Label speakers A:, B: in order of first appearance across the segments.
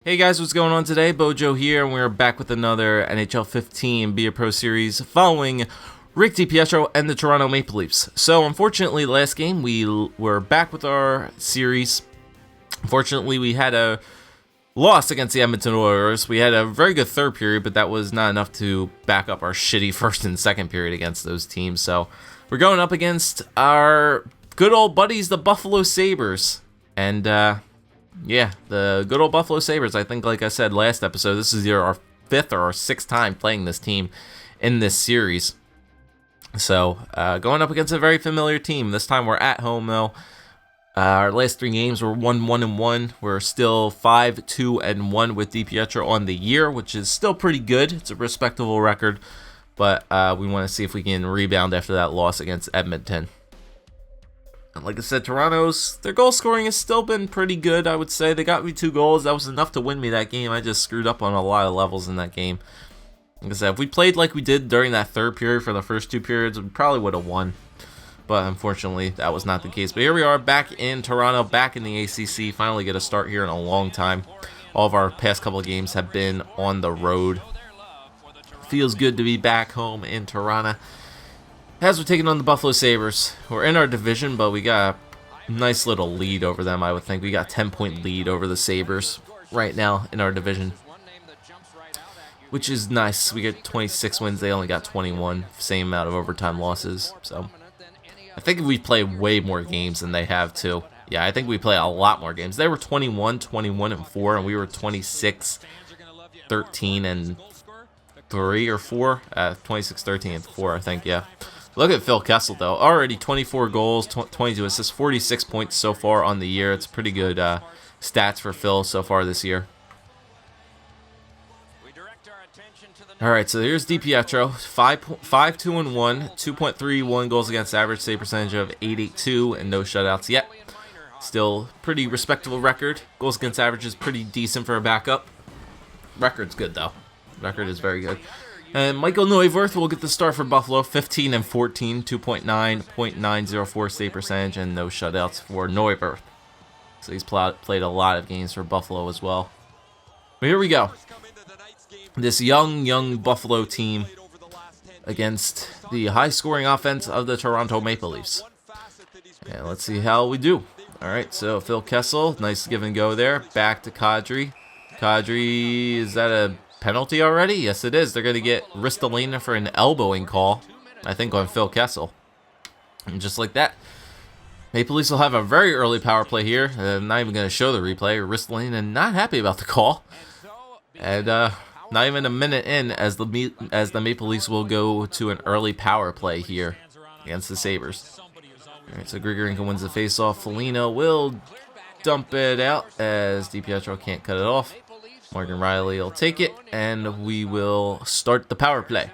A: Hey guys, what's going on today? Bojo here, and we're back with another NHL 15 Be a Pro series following Rick DiPietro and the Toronto Maple Leafs. So, unfortunately, last game we were back with our series. Unfortunately, we had a loss against the Edmonton Oilers. We had a very good third period, but that was not enough to back up our shitty first and second period against those teams. So, we're going up against our good old buddies, the Buffalo Sabres. And, yeah, the good old Buffalo Sabres. I think, like I said last episode, this is either our fifth or our sixth time playing this team in this series. So, going up against a very familiar team. This time we're at home, though. Our last three games were 1-1-1. We're still 5-2-1 with DiPietro on the year, which is still pretty good. It's a respectable record, but we want to see if we can rebound after that loss against Edmonton. Like I said, their goal scoring has still been pretty good, I would say. They got me 2 goals. That was enough to win me that game. I just screwed up on a lot of levels in that game. Like I said, if we played like we did during that third period for the first 2 periods, we probably would have won. But unfortunately, that was not the case. But here we are back in Toronto, back in the ACC. Finally get a start here in a long time. All of our past couple of games have been on the road. Feels good to be back home in Toronto. As we're taking on the Buffalo Sabres, we're in our division, but we got a nice little lead over them, I would think. We got a 10-point lead over the Sabres right now in our division, which is nice. We get 26 wins. They only got 21, same amount of overtime losses. So I think we play way more games than they have, too. Yeah, I think we play a lot more games. They were 21-4, and we were 26-13-3 or 4. 26-13-4, I think, yeah. Look at Phil Kessel, though. Already 24 goals, 22 assists, 46 points so far on the year. It's pretty good stats for Phil so far this year. All right, so here's DiPietro. 5-2-1, 2.31 goals against average, save percentage of .882, and no shutouts yet. Still pretty respectable record. Goals against average is pretty decent for a backup. Record's good, though. Record is very good. And Michael Neuwirth will get the start for Buffalo, 15-14, 2.9.904 save percentage, and no shutouts for Neuwirth. So he's played a lot of games for Buffalo as well. But here we go. This young Buffalo team against the high-scoring offense of the Toronto Maple Leafs. And let's see how we do. All right, so Phil Kessel, nice give and go there. Back to Kadri. Kadri, is that a penalty already? Yes, it is. They're going to get Ristolainen for an elbowing call, I think, on Phil Kessel. And just like that, Maple Leafs will have a very early power play here. I'm not even going to show the replay. Ristolainen not happy about the call. And not even a minute in as the Maple Leafs will go to an early power play here against the Sabres. All right, so Grigorenko wins the faceoff. Foligno will dump it out as DiPietro can't cut it off. Morgan Riley will take it, and we will start the power play.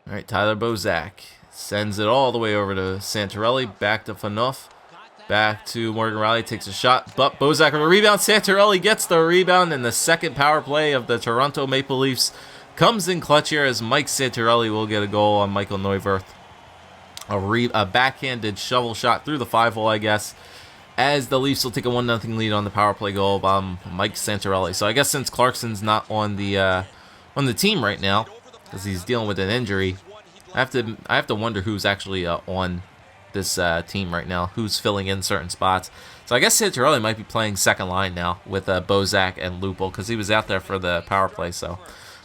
A: All right, Tyler Bozak sends it all the way over to Santorelli, back to Phaneuf, back to Morgan Riley, takes a shot, but Bozak with a rebound. Santorelli gets the rebound, and the second power play of the Toronto Maple Leafs comes in clutch here as Mike Santorelli will get a goal on Michael Neuwirth. A backhanded shovel shot through the 5-hole, I guess, as the Leafs will take a 1-0 lead on the power play goal by Mike Santorelli. So I guess since Clarkson's not on the team right now because he's dealing with an injury, I have to wonder who's actually on this team right now, who's filling in certain spots. So I guess Santorelli might be playing second line now with Bozak and Lupul because he was out there for the power play. So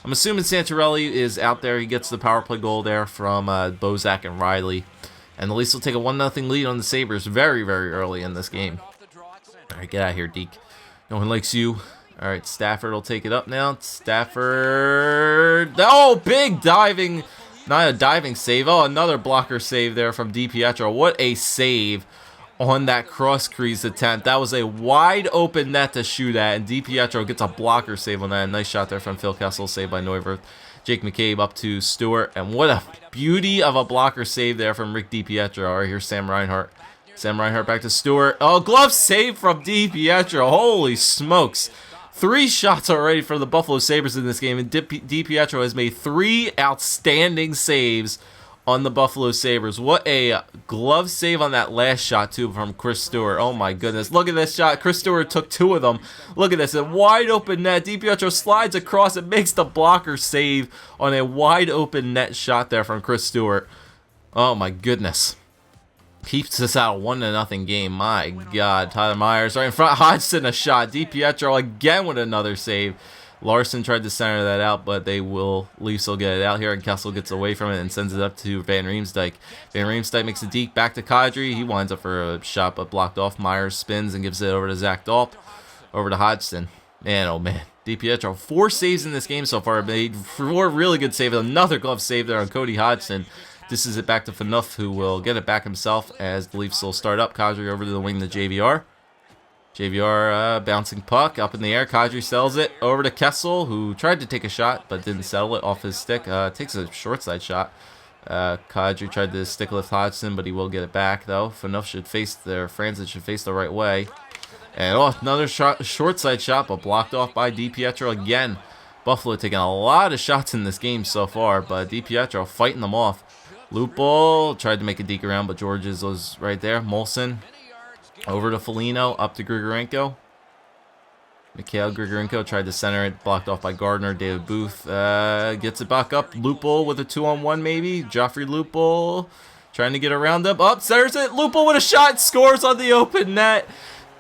A: I'm assuming Santorelli is out there. He gets the power play goal there from Bozak and Riley. And the Leafs will take a 1-0 lead on the Sabres very, very early in this game. All right, get out of here, Deke. No one likes you. All right, Stafford will take it up now. Stafford. Oh, big diving. Not a diving save. Oh, another blocker save there from DiPietro. What a save on that cross-crease attempt. That was a wide-open net to shoot at, and DiPietro gets a blocker save on that. Nice shot there from Phil Kessel, saved by Neuwirth. Jake McCabe up to Stewart, and what a beauty of a blocker save there from Rick DiPietro. All right, here's Sam Reinhart. Sam Reinhart back to Stewart. Oh, glove save from DiPietro. Holy smokes. 3 shots already for the Buffalo Sabres in this game, and DiPietro has made 3 outstanding saves on the Buffalo Sabres. What a glove save on that last shot, too, from Chris Stewart. Oh, my goodness. Look at this shot. Chris Stewart took 2 of them. Look at this. A wide open net. DiPietro slides across. It makes the blocker save on a wide open net shot there from Chris Stewart. Oh, my goodness. Keeps us out a 1-0 game. My God. Tyler Myers right in front. Hodgson a shot. DiPietro again with another save. Larson tried to center that out, but Leafs will get it out here, and Kessel gets away from it and sends it up to Van Riemsdyk. Van Riemsdyk makes a deke back to Kadri. He winds up for a shot, but blocked off. Myers spins and gives it over to Zach Dahlp. Over to Hodgson. Man, oh man. DiPietro, 4 saves in this game so far. Made 4 really good saves. Another glove save there on Cody Hodgson. This is it back to Phaneuf, who will get it back himself as the Leafs will start up. Kadri over to the wing to JVR. JVR bouncing puck up in the air. Kadri sells it over to Kessel, who tried to take a shot but didn't settle it off his stick. Takes a short side shot. Kadri tried to stick lift Hodgson, but he will get it back though. Phaneuf should face Francis should face the right way. And another short side shot, but blocked off by DiPietro again. Buffalo taking a lot of shots in this game so far, but DiPietro fighting them off. Lupul tried to make a deke around, but Georges was right there. Molson. Over to Foligno, up to Grigorenko. Mikhail Grigorenko tried to center it, blocked off by Gardner. David Booth gets it back up. Lupul with a 2-on-1 maybe. Joffrey Lupul trying to get around him. Up, centers it. Lupul with a shot, scores on the open net.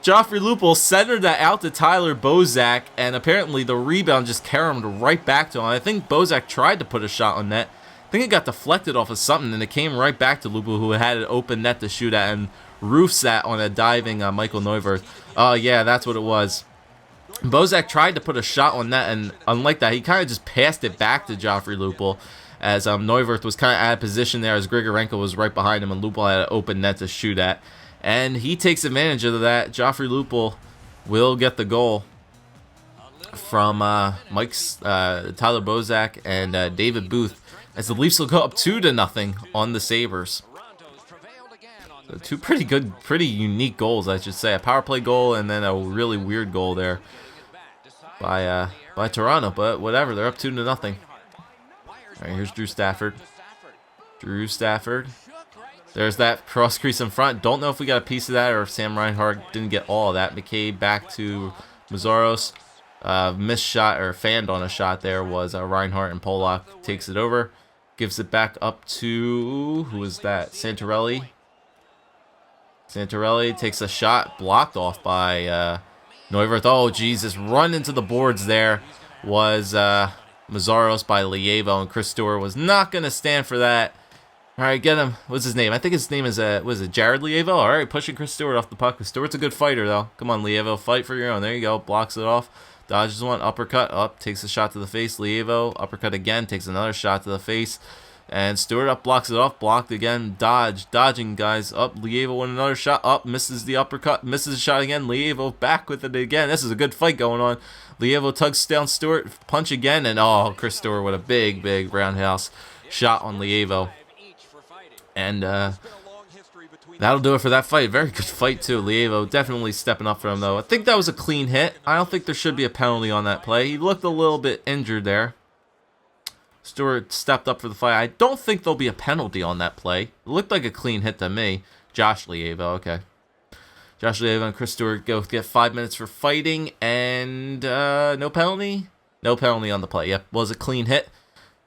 A: Joffrey Lupul centered that out to Tyler Bozak, and apparently the rebound just carried him right back to him. I think Bozak tried to put a shot on net. I think it got deflected off of something, and it came right back to Lupul, who had an open net to shoot at, and roofs that on a diving Michael Neuwirth. Oh, yeah, that's what it was. Bozak tried to put a shot on net, and unlike that, he kind of just passed it back to Joffrey Lupul, as Neuwirth was kind of out of position there, as Grigorenko was right behind him, and Lupul had an open net to shoot at. And he takes advantage of that. Joffrey Lupul will get the goal from Tyler Bozak and David Booth, as the Leafs will go up 2-0 on the Sabres. So 2 pretty unique goals, I should say. A power play goal and then a really weird goal there by Toronto. But whatever, they're up 2-0. All right, here's Drew Stafford. There's that cross crease in front. Don't know if we got a piece of that or if Sam Reinhart didn't get all of that. McCabe back to Mazzaros. Missed shot or fanned on a shot there was Reinhart, and Polak takes it over. Gives it back up to, who is that? Santorelli. Santorelli takes a shot, blocked off by Neuwirth. Oh, Jesus, run into the boards there was Mazzaros by Lievo, and Chris Stewart was not going to stand for that. All right, get him. What's his name? I think his name is, was it Jared Lievo? All right, pushing Chris Stewart off the puck. Stewart's a good fighter, though. Come on, Lievo, fight for your own. There you go, blocks it off. Dodges one, uppercut, up, takes a shot to the face. Lievo, uppercut again, takes another shot to the face. And Stewart up, blocks it off, blocked again, dodging guys, up, Lievo with another shot, up, misses the uppercut, misses the shot again, Lievo back with it again. This is a good fight going on. Lievo tugs down Stewart, punch again, and oh, Chris Stewart with a big roundhouse shot on Lievo. And that'll do it for that fight. Very good fight, too. Lievo definitely stepping up for him, though. I think that was a clean hit. I don't think there should be a penalty on that play. He looked a little bit injured there. Stewart stepped up for the fight. I don't think there'll be a penalty on that play. It looked like a clean hit to me. Josh Lievo, okay. Josh Lievo and Chris Stewart go get 5 minutes for fighting, and no penalty? No penalty on the play. Yep, was a clean hit.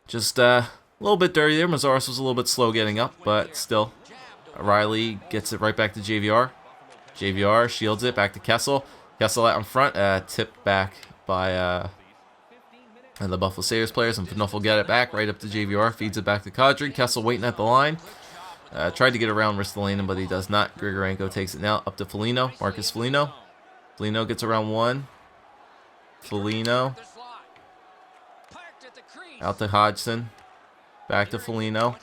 A: Just a little bit dirty there. Mazzaros was a little bit slow getting up, but still. Riley gets it right back to JVR. JVR shields it back to Kessel. Kessel out in front, tipped back by the Buffalo Sabres players, and Phaneuf will get it back right up to JVR, feeds it back to Kadri. Kessel waiting at the line. Tried to get around Ristolainen, but he does not. Grigorenko takes it now up to Foligno. Marcus Foligno. Foligno gets around one. Foligno. Out to Hodgson. Back to Foligno.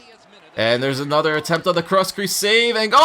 A: And there's another attempt on the cross crease save, and again!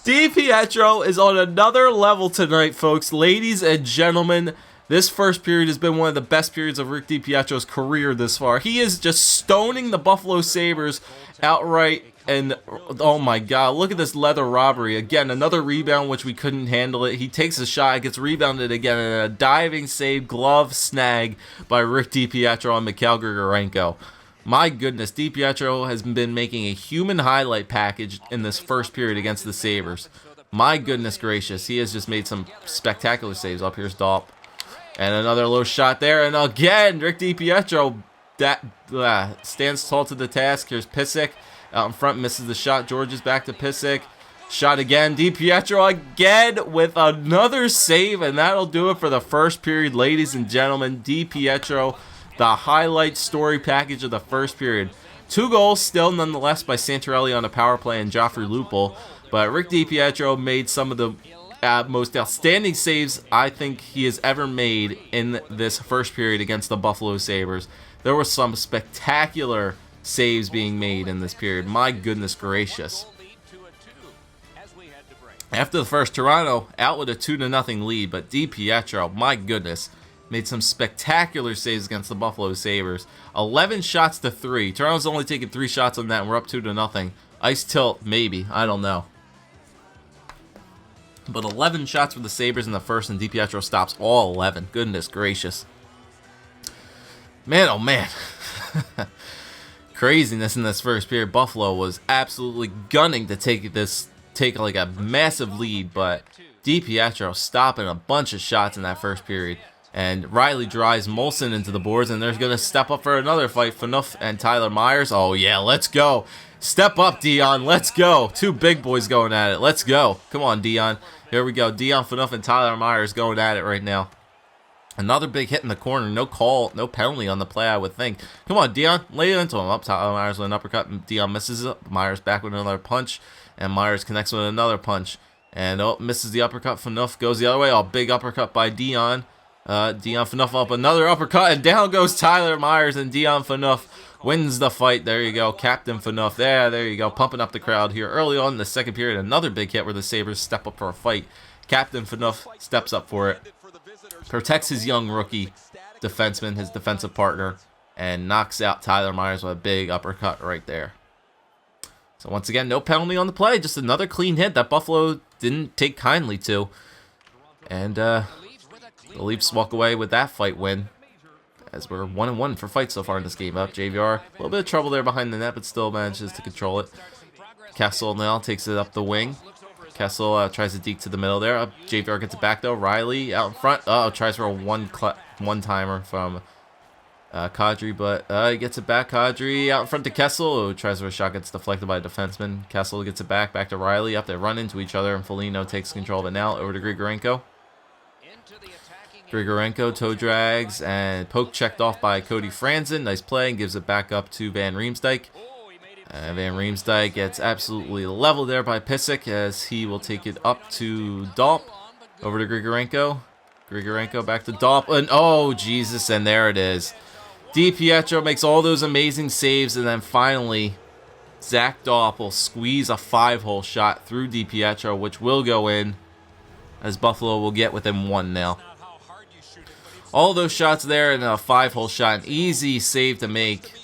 A: DiPietro is on another level tonight, folks. Ladies and gentlemen, this first period has been one of the best periods of Rick DiPietro's career this far. He is just stoning the Buffalo Sabres outright. And oh my god, look at this leather robbery. Again, another rebound which we couldn't handle it. He takes a shot, gets rebounded again, and a diving save, glove snag by Rick DiPietro on Mikhail Grigorenko. My goodness, DiPietro has been making a human highlight package in this first period against the Sabres. My goodness gracious, he has just made some spectacular saves. Up here's Dolp. And another low shot there, and again, Rick DiPietro stands tall to the task. Here's Pysyk. Out in front, misses the shot. Georges back to Pysyk. Shot again. DiPietro again with another save, and that'll do it for the first period, ladies and gentlemen. DiPietro, the highlight story package of the first period. 2 goals still, nonetheless, by Santorelli on a power play and Joffrey Lupul. But Rick DiPietro made some of the most outstanding saves I think he has ever made in this first period against the Buffalo Sabres. There were some spectacular saves being made in this period. My goodness gracious. After the first, Toronto out with a 2-0 lead, but DiPietro, my goodness, made some spectacular saves against the Buffalo Sabres. 11 shots to 3. Toronto's only taken 3 shots on that, and we're up 2-0. Ice tilt, maybe. I don't know. But 11 shots for the Sabres in the first, and DiPietro stops all 11. Goodness gracious. Man, oh man. Craziness in this first period. Buffalo was absolutely gunning to take like a massive lead, but DiPietro stopping a bunch of shots in that first period. And Riley drives Molson into the boards, and they're going to step up for another fight. Phaneuf and Tyler Myers. Oh, yeah, let's go. Step up, Dion. Let's go. 2 big boys going at it. Let's go. Come on, Dion. Here we go. Dion Phaneuf and Tyler Myers going at it right now. Another big hit in the corner. No call, no penalty on the play, I would think. Come on, Dion. Lay it into him. Up Tyler Myers with an uppercut. Dion misses it. Myers back with another punch. And Myers connects with another punch. And misses the uppercut. Phaneuf goes the other way. Oh, big uppercut by Dion. Dion Phaneuf up another uppercut. And down goes Tyler Myers. And Dion Phaneuf wins the fight. There you go. Captain Phaneuf. There you go. Pumping up the crowd here. Early on in the second period, another big hit where the Sabres step up for a fight. Captain Phaneuf steps up for it. Protects his young rookie defenseman, his defensive partner, and knocks out Tyler Myers with a big uppercut right there. So once again, no penalty on the play. Just another clean hit that Buffalo didn't take kindly to. And the Leafs walk away with that fight win, as we're 1-1 for fights so far in this game. Up JVR, a little bit of trouble there behind the net, but still manages to control it. Kessel now takes it up the wing. Kessel tries to deke to the middle there. JVR gets it back though. Riley out in front. Tries for a one-timer from Kadri, but he gets it back. Kadri out in front to Kessel, who tries for a shot, gets deflected by a defenseman. Kessel gets it back to Riley. Up they run into each other, and Foligno takes control of it now. Over to Grigorenko. Grigorenko toe drags and poke checked off by Cody Franzen. Nice play, and gives it back up to Van Riemsdyk. Van Riemsdyk gets absolutely leveled there by Pysyk, as he will take it up to Dolp. Over to Grigorenko. Grigorenko back to Dolp. And oh, Jesus, and there it is. DiPietro makes all those amazing saves, and then finally, Zach Dolp will squeeze a 5-hole shot through DiPietro, which will go in, as Buffalo will get within 1 now. All those shots there and a 5-hole shot. An easy save to make.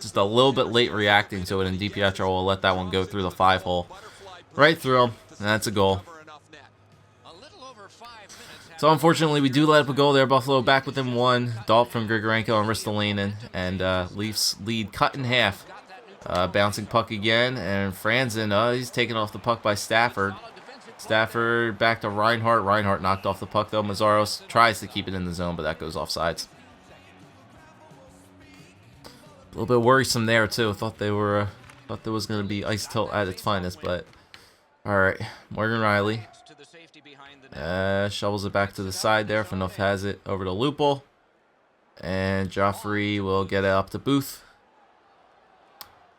A: Just a little bit late reacting to it, and DiPietro will let that one go through the 5-hole. Right through him, and that's a goal. So unfortunately, we do let up a goal there. Buffalo back within 1. Dolp from Grigorenko and Ristolainen, and Leafs lead cut in half. Bouncing puck again, and Franzen, he's taken off the puck by Stafford. Stafford back to Reinhart. Reinhart knocked off the puck though. Mazzaros tries to keep it in the zone, but that goes offsides. A little bit worrisome there too. Thought there was going to be ice tilt at its finest, but all right. Morgan Riley shovels it back to the side there. Phaneuf has it over to Lupul, and Joffrey will get it up to Booth.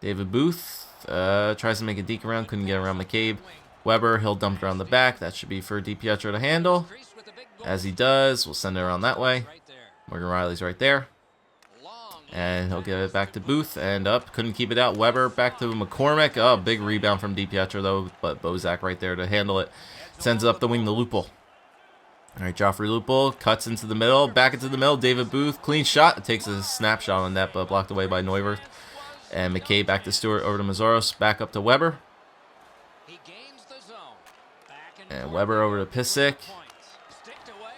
A: David Booth tries to make a deke around, couldn't get around McCabe. Weber, he'll dump it around the back. That should be for DiPietro to handle. As he does, we'll send it around that way. Morgan Riley's right there. And he'll give it back to Booth, and up, couldn't keep it out. Weber back to McCormick. Oh, big rebound from DiPietro though, but Bozak right there to handle it. Sends it up the wing to Lupul. All right, Joffrey Lupul cuts into the middle, back into the middle. David Booth, clean shot. It takes a snapshot on that, but blocked away by Neuwirth. And McCabe back to Stewart, over to Mazaros, back up to Weber. And Weber over to Pissick.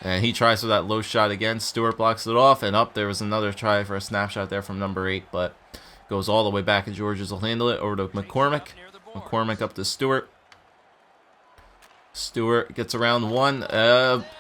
A: And he tries for that low shot again. Stewart blocks it off, and up there was another try for a snapshot there from number 8, but goes all the way back, and Georges will handle it. Over to McCormick. McCormick up to Stewart. Stewart gets around one.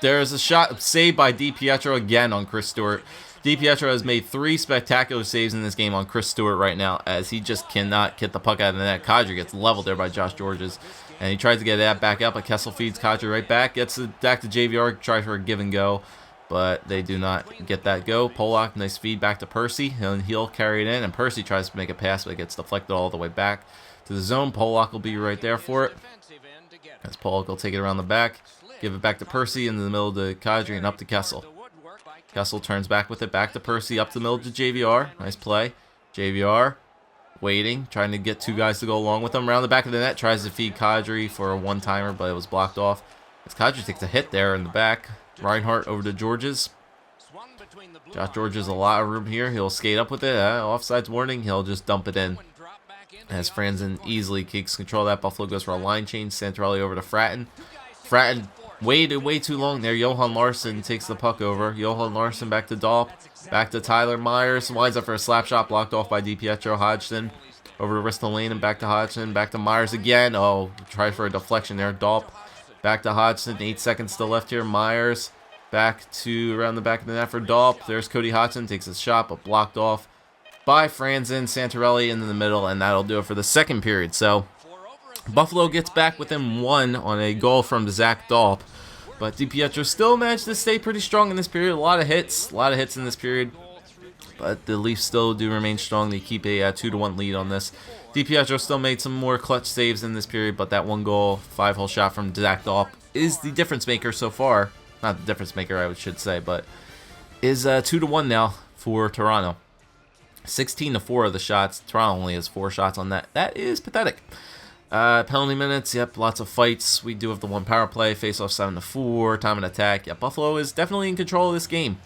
A: There's a shot saved by DiPietro again on Chris Stewart. DiPietro has made 3 spectacular saves in this game on Chris Stewart right now, as he just cannot get the puck out of the net. Kadri gets leveled there by Josh Georges, and he tries to get that back out, but Kessel feeds Kadri right back. Gets it back to JVR, tries for a give and go, but they do not get that go. Polak, nice feed back to Percy, and he'll carry it in, and Percy tries to make a pass, but it gets deflected all the way back to the zone. Polak will be right there for it, as Polak will take it around the back, give it back to Percy, in the middle to Kadri, and up to Kessel. Kessel turns back with it, back to Percy, up the middle to JVR. Nice play. JVR waiting, trying to get 2 guys to go along with him. Around the back of the net, tries to feed Kadri for a one-timer, but it was blocked off. As Kadri takes a hit there in the back. Reinhardt over to Georges. Josh Georges a lot of room here. He'll skate up with it. Offsides warning. He'll just dump it in. As Franzen easily takes control of that. Buffalo goes for a line change. Santorelli over to Fratton. Fratton waited way too long there. Johan Larsson takes the puck over. Johan Larsson back to Dolp. Back to Tyler Myers. Winds up for a slap shot, blocked off by DiPietro. Hodgson over to Ristolainen, and back to Hodgson. Back to Myers again. Oh, try for a deflection there. Dolp back to Hodgson. 8 seconds still left here. Myers back to around the back of the net for Dolp. There's Cody Hodgson. Takes a shot, but blocked off by Franzen. Santorelli in the middle, and that'll do it for the second period. So Buffalo gets back within 1 on a goal from Zach Dolp. But DiPietro still managed to stay pretty strong in this period. A lot of hits in this period. But the Leafs still do remain strong. They keep a 2-1 lead on this. DiPietro still made some more clutch saves in this period, but that 1 goal, 5-hole shot from Zach Dolp is the difference maker so far. Not the difference maker, I should say, but is 2-1 now for Toronto. 16-4 of the shots. Toronto only has 4 shots on that. That is pathetic. Penalty minutes, yep, lots of fights. We do have the 1 power play, face-off 7-4, time and attack. Yeah, Buffalo is definitely in control of this game.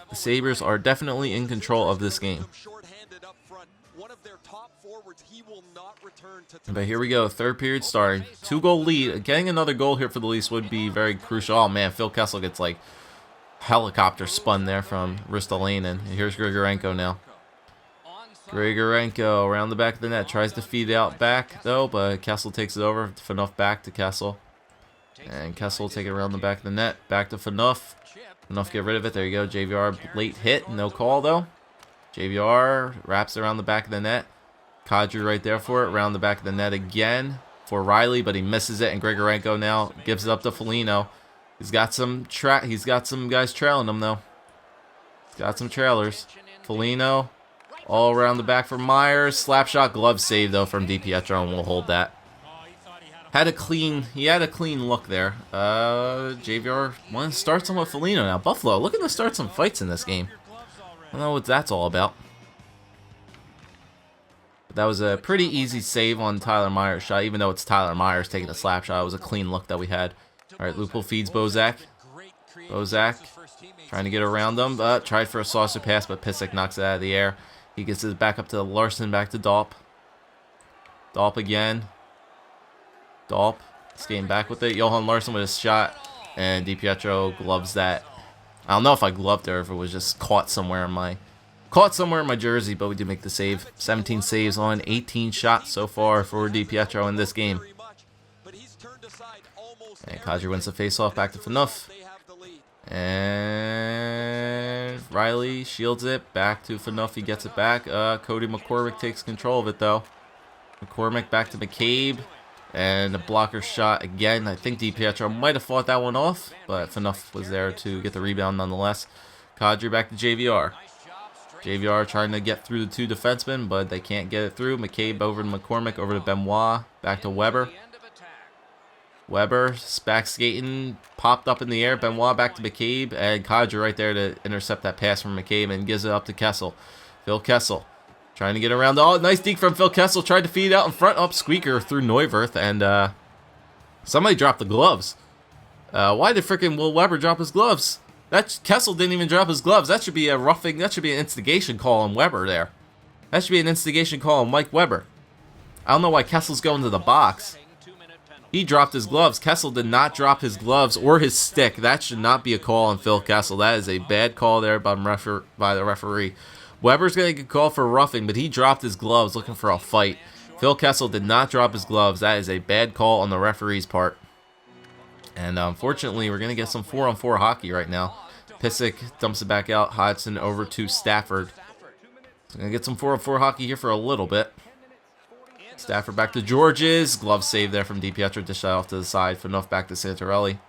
A: The Sabres are definitely in control of this game. But here we go, third period starting. 2-goal lead. Getting another goal here for the Leafs would be very crucial. Oh man, Phil Kessel gets like helicopter spun there from Ristolainen. And here's Grigorenko now. Grigorenko around the back of the net, tries to feed out back though, but Kessel takes it over. Phaneuf back to Kessel. And Kessel will take it around the back of the net, back to Phaneuf. Phaneuf get rid of it, there you go. JVR late hit, no call though. JVR wraps around the back of the net. Kadri right there for it, around the back of the net again for Riley, but he misses it, and Grigorenko now gives it up to Foligno. He's got some guys trailing him though. He's got some trailers. Foligno all around the back for Myers. Slap shot, glove save though from DiPietro, and we'll hold that. He had a clean look there. JVR wants to start some with Foligno now. Buffalo looking to start some fights in this game. I don't know what that's all about. But that was a pretty easy save on Tyler Myers' shot, even though it's Tyler Myers taking a slap shot. It was a clean look that we had. All right, Lupul feeds Bozak. Bozak trying to get around them. Tried for a saucer pass, but Pissick knocks it out of the air. He gets it back up to Larson, back to Dolp. Dolp again. Dolp skating back with it. Johan Larsson with his shot, and DiPietro gloves that. I don't know if I gloved it or if it was just caught somewhere in my jersey, but we did make the save. 17 saves on 18 shots so far for DiPietro in this game. And Kadri wins the faceoff back to Phaneuf. And Riley shields it back to Phaneuf. He gets it back. Cody McCormick takes control of it though. McCormick back to McCabe. And a blocker shot again. I think DiPietro might have fought that one off, but Phaneuf was there to get the rebound nonetheless. Kadri back to JVR. JVR trying to get through the 2 defensemen, but they can't get it through. McCabe over to McCormick, over to Benoit, back to Weber. Weber, back skating, popped up in the air. Benoit back to McCabe, and Kadri right there to intercept that pass from McCabe and gives it up to Kessel. Phil Kessel trying to get around. Oh, nice deke from Phil Kessel. Tried to feed it out in front. Up squeaker through Neuwirth, and somebody dropped the gloves. Why did frickin' Will Weber drop his gloves? Kessel didn't even drop his gloves. That should be a roughing. That should be an instigation call on Weber there. That should be an instigation call on Mike Weber. I don't know why Kessel's going to the box. He dropped his gloves. Kessel did not drop his gloves or his stick. That should not be a call on Phil Kessel. That is a bad call there by the referee. Weber's going to get called for roughing, but he dropped his gloves looking for a fight. Phil Kessel did not drop his gloves. That is a bad call on the referee's part. And unfortunately, we're going to get some 4-on-4 hockey right now. Pissick dumps it back out. Hodgson over to Stafford. So going to get some 4-on-4 hockey here for a little bit. Stafford back to Georges. Glove save there from DiPietro. Dish that off to the side. Phaneuf back to Santorelli.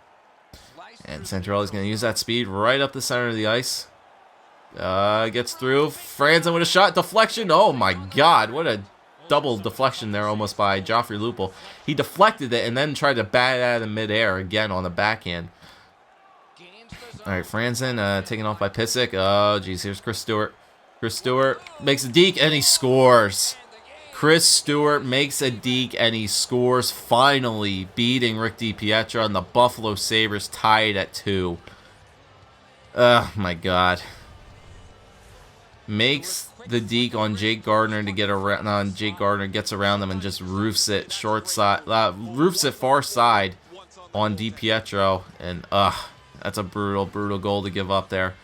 A: And Santorelli's going to use that speed right up the center of the ice. Gets through. Franzen with a shot. Deflection. Oh my god. What a double deflection there almost by Joffrey Lupul. He deflected it and then tried to bat it out of midair again on the backhand. Alright, Franzen taken off by Pissick. Oh, geez. Here's Chris Stewart. Chris Stewart makes a deke and he scores. Chris Stewart makes a deke and he scores, finally beating Rick DiPietro, and the Buffalo Sabres tied at 2. Oh my god. Makes the deke on Jake Gardner to get around. Jake Gardner gets around him and just roofs it short side, roofs it far side on DiPietro, and that's a brutal goal to give up there.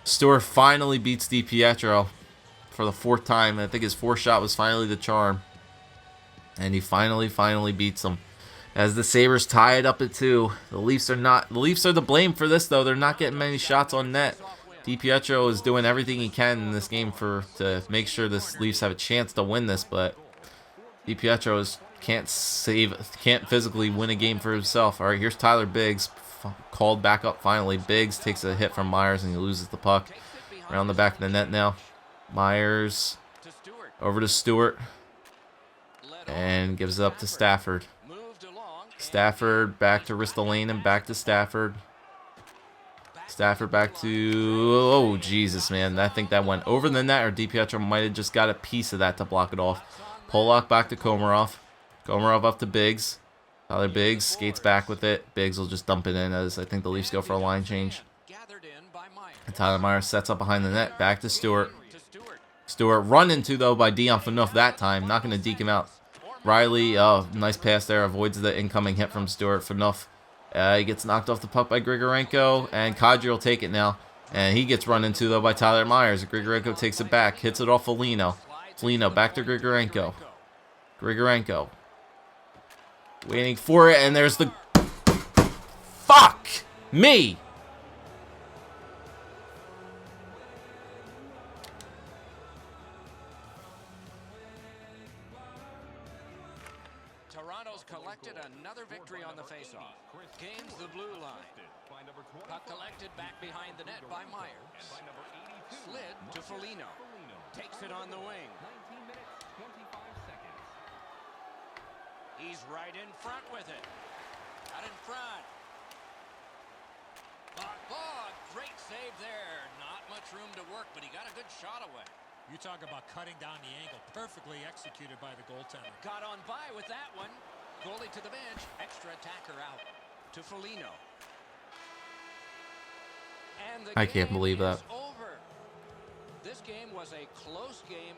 A: Stewart finally beats DiPietro for the 4th time. I think his 4th shot was finally the charm. And he finally beats him. As the Sabres tie it up at 2. The Leafs are the blame for this though. They're not getting many shots on net. DiPietro is doing everything he can in this game to make sure the Leafs have a chance to win this, but DiPietro can't physically win a game for himself. Alright, here's Tyler Biggs. Called back up finally. Biggs takes a hit from Myers and he loses the puck. Around the back of the net now. Myers over to Stewart and gives it up to Stafford. Stafford back to Ristolainen, back to Stafford. Stafford back to, oh Jesus man, I think that went over the net, or DiPietro might have just got a piece of that to block it off. Pollock back to Komarov. Komarov up to Biggs. Tyler Biggs skates back with it. Biggs will just dump it in as I think the Leafs go for a line change. And Tyler Myers sets up behind the net. Back to Stewart. Stewart run into, though, by Dion Phaneuf that time. Not going to deke him out. Riley, oh, nice pass there. Avoids the incoming hit from Stewart. Phaneuf, he gets knocked off the puck by Grigorenko. And Kadri will take it now. And he gets run into, though, by Tyler Myers. Grigorenko takes it back. Hits it off Foligno. Foligno back to Grigorenko. Grigorenko. Waiting for it. And there's the... Fuck me!
B: Toronto's collected another victory on the faceoff. Gains the blue line. Puck collected back behind the net by Myers. Slid to Foligno. Takes it on the wing. He's right in front with it. Out in front. Oh, great save there. Not much room to work, but he got a good shot away.
C: You talk about cutting down the angle. Perfectly executed by the goaltender.
B: Got on by with that one. Goalie to the bench. Extra attacker out to Foligno. And the
A: I can't believe that.
B: Over. This game was a close game,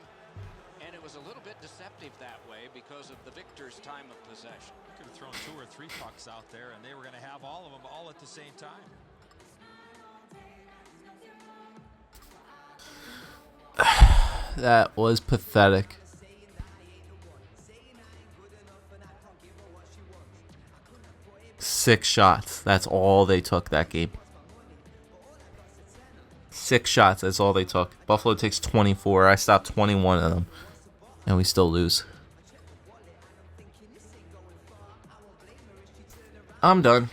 B: and it was a little bit deceptive that way because of the victor's time of possession.
C: Could have thrown 2 or 3 pucks out there, and they were going to have all of them all at the same time.
A: That was pathetic. Six shots. That's all they took that game. 6 shots. That's all they took. Buffalo takes 24. I stopped 21 of them. And we still lose. I'm done.